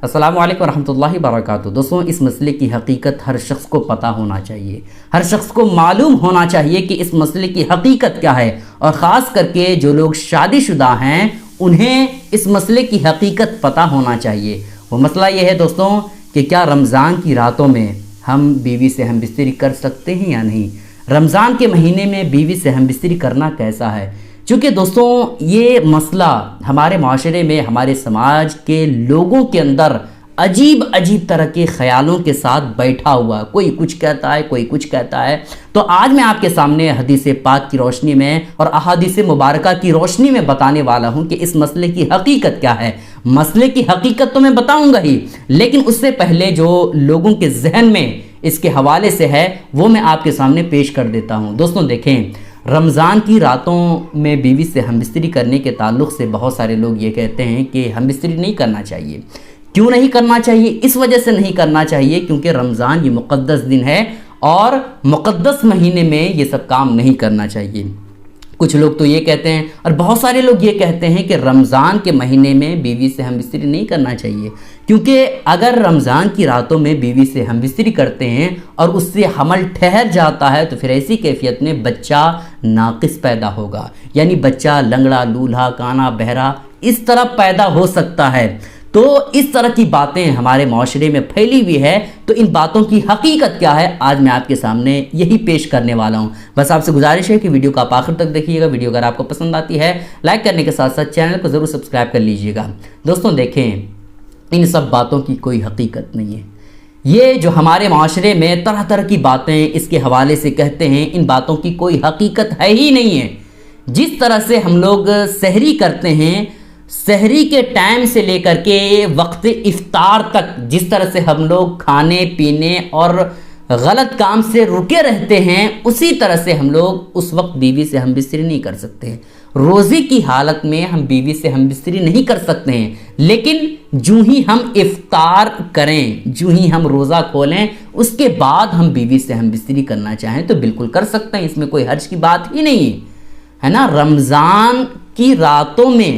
السلام علیکم ورحمۃ اللہ وبرکاتہ۔ دوستوں، اس مسئلے کی حقیقت ہر شخص کو پتہ ہونا چاہیے، ہر شخص کو معلوم ہونا چاہیے کہ اس مسئلے کی حقیقت کیا ہے، اور خاص کر کے جو لوگ شادی شدہ ہیں انہیں اس مسئلے کی حقیقت پتہ ہونا چاہیے۔ وہ مسئلہ یہ ہے دوستوں کہ کیا رمضان کی راتوں میں ہم بیوی سے ہم بستری کر سکتے ہیں یا نہیں؟ رمضان کے مہینے میں بیوی سے ہم بستری کرنا کیسا ہے؟ چونکہ دوستوں یہ مسئلہ ہمارے معاشرے میں، ہمارے سماج کے لوگوں کے اندر عجیب طرح کے خیالوں کے ساتھ بیٹھا ہوا ہے، کوئی کچھ کہتا ہے، کوئی کچھ کہتا ہے۔ تو آج میں آپ کے سامنے حدیث پاک کی روشنی میں اور احادیث مبارکہ کی روشنی میں بتانے والا ہوں کہ اس مسئلے کی حقیقت کیا ہے۔ مسئلے کی حقیقت تو میں بتاؤں گا ہی، لیکن اس سے پہلے جو لوگوں کے ذہن میں اس کے حوالے سے ہے وہ میں آپ کے سامنے پیش کر دیتا ہوں۔ دوستوں دیکھیں، رمضان کی راتوں میں بیوی سے ہم بستری کرنے کے تعلق سے بہت سارے لوگ یہ کہتے ہیں کہ ہم بستری نہیں کرنا چاہیے۔ کیوں نہیں کرنا چاہیے؟ اس وجہ سے نہیں کرنا چاہیے کیونکہ رمضان یہ مقدس دن ہے اور مقدس مہینے میں یہ سب کام نہیں کرنا چاہیے۔ کچھ لوگ تو یہ کہتے ہیں اور بہت سارے لوگ یہ کہتے ہیں کہ رمضان کے مہینے میں بیوی سے ہم بستری نہیں کرنا چاہیے، کیونکہ اگر رمضان کی راتوں میں بیوی سے ہم بستری کرتے ہیں اور اس سے حمل ٹھہر جاتا ہے تو پھر ایسی کیفیت میں بچہ ناقص پیدا ہوگا، یعنی بچہ لنگڑا، لولہا، کانا، بہرا اس طرح پیدا ہو سکتا ہے۔ تو اس طرح کی باتیں ہمارے معاشرے میں پھیلی ہوئی ہے، تو ان باتوں کی حقیقت کیا ہے آج میں آپ کے سامنے یہی پیش کرنے والا ہوں۔ بس آپ سے گزارش ہے کہ ویڈیو کو آپ آخر تک دیکھیے گا۔ ویڈیو اگر آپ کو پسند آتی ہے لائک کرنے کے ساتھ ساتھ چینل کو ضرور سبسکرائب کر لیجئے گا۔ دوستوں دیکھیں، ان سب باتوں کی کوئی حقیقت نہیں ہے۔ یہ جو ہمارے معاشرے میں طرح طرح کی باتیں اس کے حوالے سے کہتے ہیں، ان باتوں کی کوئی حقیقت ہے ہی نہیں ہے۔ جس طرح سے ہم لوگ سحری کرتے ہیں، سحری کے ٹائم سے لے کر کے وقت افطار تک جس طرح سے ہم لوگ کھانے پینے اور غلط کام سے رکے رہتے ہیں، اسی طرح سے ہم لوگ اس وقت بیوی سے ہم بستری نہیں کر سکتے۔ روزے کی حالت میں ہم بیوی سے ہم بستری نہیں کر سکتے ہیں، لیکن جو ہی ہم افطار کریں، جو ہی ہم روزہ کھولیں، اس کے بعد ہم بیوی سے ہم بستری کرنا چاہیں تو بالکل کر سکتے ہیں، اس میں کوئی حرج کی بات ہی نہیں ہے نا۔ رمضان کی راتوں میں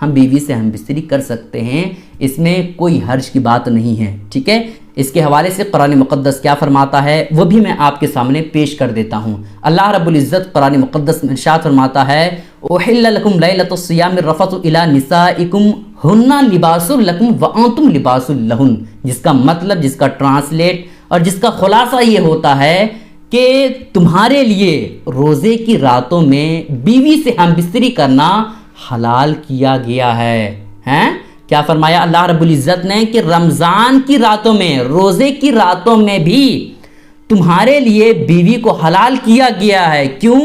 ہم بیوی سے ہم بستری کر سکتے ہیں، اس میں کوئی حرج کی بات نہیں ہے، ٹھیک ہے۔ اس کے حوالے سے قرآن مقدس کیا فرماتا ہے وہ بھی میں آپ کے سامنے پیش کر دیتا ہوں۔ اللہ رب العزت قرآن مقدس میں ارشاد فرماتا ہے اُحِلَّ لَكُمْ لَيْلَةُ الصِّيَامِ الرَّفَثُ إِلَىٰ نِسَائِكُمْ هُنَّ لِبَاسٌ لَكُمْ وَأَنْتُمْ لِبَاسٌ لَهُنَّ، جس کا مطلب، جس کا ٹرانسلیٹ اور جس کا خلاصہ یہ ہوتا ہے کہ تمہارے لیے روزے کی راتوں میں بیوی سے ہم بستری کرنا حلال کیا گیا ہے۔ کیا فرمایا اللہ رب العزت نے کہ رمضان کی راتوں میں، روزے کی راتوں میں بھی تمہارے لیے بیوی کو حلال کیا گیا ہے۔ کیوں؟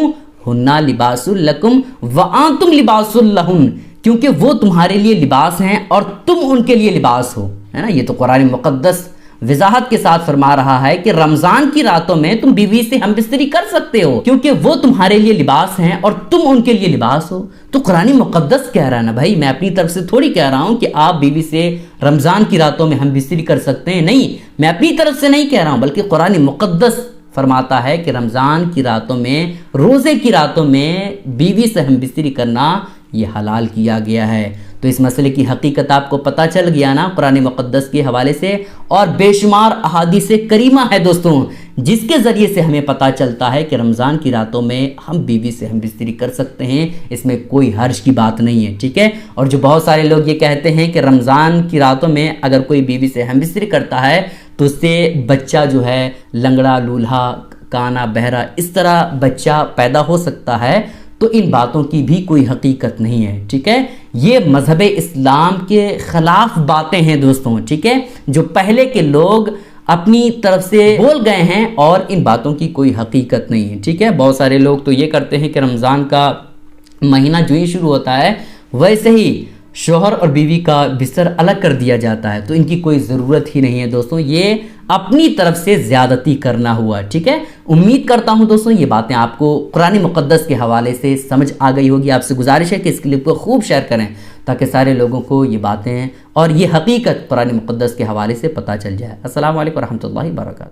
ہنّا لباس لکم وانتم لباس لہن، کیونکہ وہ تمہارے لیے لباس ہیں اور تم ان کے لیے لباس ہو، ہے نا۔ یہ تو قرآن مقدس وضاحت کے ساتھ فرما رہا ہے کہ رمضان کی راتوں میں تم بیوی سے ہم بستری کر سکتے ہو کیونکہ وہ تمہارے لیے لباس ہیں اور تم ان کے لیے لباس ہو۔ تو قرآن مقدس کہہ رہا ہے نا بھائی، میں اپنی طرف سے تھوڑی کہہ رہا ہوں کہ آپ بیوی سے رمضان کی راتوں میں ہم بستری کر سکتے ہیں، نہیں، میں اپنی طرف سے نہیں کہہ رہا ہوں، بلکہ قرآن مقدس فرماتا ہے کہ رمضان کی راتوں میں، روزے کی راتوں میں بیوی سے ہم بستری کرنا یہ حلال کیا گیا ہے۔ تو اس مسئلے کی حقیقت آپ کو پتہ چل گیا نا قرآن مقدس کے حوالے سے، اور بے شمار احادیث کریمہ ہے دوستوں جس کے ذریعے سے ہمیں پتہ چلتا ہے کہ رمضان کی راتوں میں ہم بیوی سے ہم بستری کر سکتے ہیں، اس میں کوئی حرج کی بات نہیں ہے، ٹھیک ہے۔ اور جو بہت سارے لوگ یہ کہتے ہیں کہ رمضان کی راتوں میں اگر کوئی بیوی سے ہم بستری کرتا ہے تو اس سے بچہ جو ہے لنگڑا، لولہا، کانا، بہرا اس طرح بچہ پیدا ہو سکتا ہے، تو ان باتوں کی بھی کوئی حقیقت نہیں ہے، ٹھیک ہے۔ یہ مذہب اسلام کے خلاف باتیں ہیں دوستوں، ٹھیک ہے، جو پہلے کے لوگ اپنی طرف سے بول گئے ہیں اور ان باتوں کی کوئی حقیقت نہیں ہے، ٹھیک ہے۔ بہت سارے لوگ تو یہ کرتے ہیں کہ رمضان کا مہینہ جو ہی شروع ہوتا ہے ویسے ہی شوہر اور بیوی کا بستر الگ کر دیا جاتا ہے، تو ان کی کوئی ضرورت ہی نہیں ہے دوستوں، یہ اپنی طرف سے زیادتی کرنا ہوا، ٹھیک ہے۔ امید کرتا ہوں دوستوں یہ باتیں آپ کو قرآن مقدس کے حوالے سے سمجھ آ گئی ہوگی۔ آپ سے گزارش ہے کہ اس کلپ کو خوب شیئر کریں تاکہ سارے لوگوں کو یہ باتیں اور یہ حقیقت قرآن مقدس کے حوالے سے پتہ چل جائے۔ السلام علیکم ورحمۃ اللہ وبرکاتہ۔